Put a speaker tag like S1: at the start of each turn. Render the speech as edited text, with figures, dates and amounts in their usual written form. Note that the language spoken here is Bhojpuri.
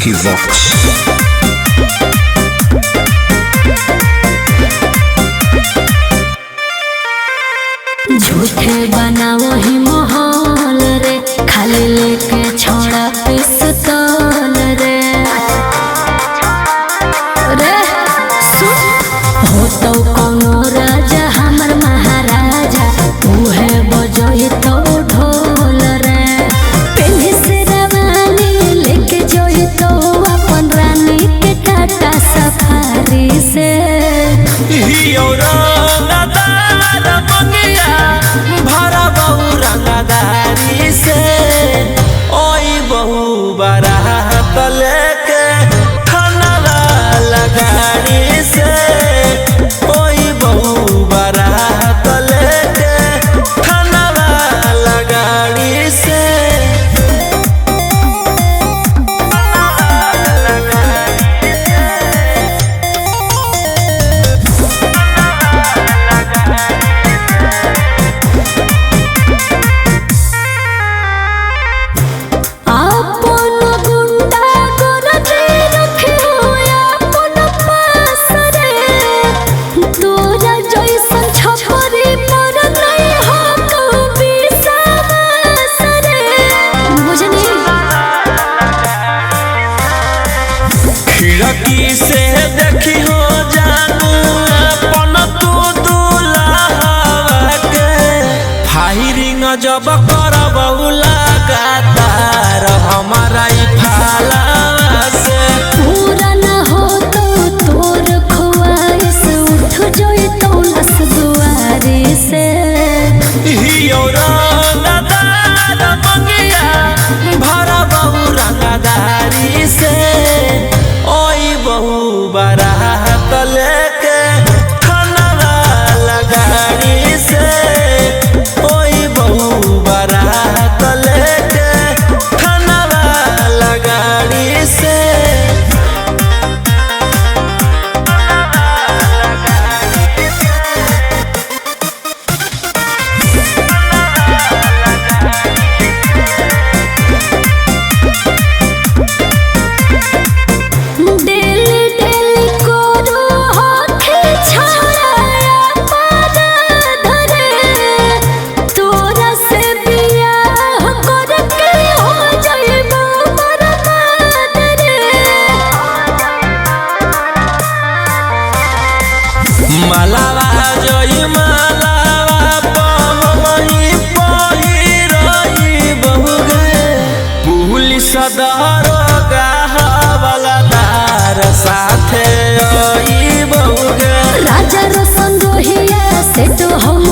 S1: Equivox.
S2: झूठे बनाओ ही माहौल रे, खाली लेके छोड़ा पिस्तौल रे। रे सुन हो तो कोनो राजा हमर महाराजा, उहे बजोई तो ढोल रे। पहले से रवानी लेके जोई तो अपन रानी के टाटा सफारी से।
S3: रंगदारी से ओई बहु बारात लेके खाना लगाड़ी से, ओई बहु बारात लेके खाना लगाड़ी से। खिड़की से देखी हो जानू अपन तू दुल्हा के, फायरिंग जब करब लगातार हमारा ई फाला से।
S2: पूरा न हो तो तोर ख्वाहिश उठ जोई तो लस दुआरी से।
S3: हियो रंगदार मंगिया भरा बहु रंगदारी से, ओई बहु बारात लेके खाना लगाड़ी से, ओई बहु बारात लेके खाना लगाड़ी से। मलावा जोई मलावा पहमही पहिरई बहुगे, पुलिस दरोगा हवलदार साथे आई बहुगे।
S2: राजा रोशन रोहिया से तो हम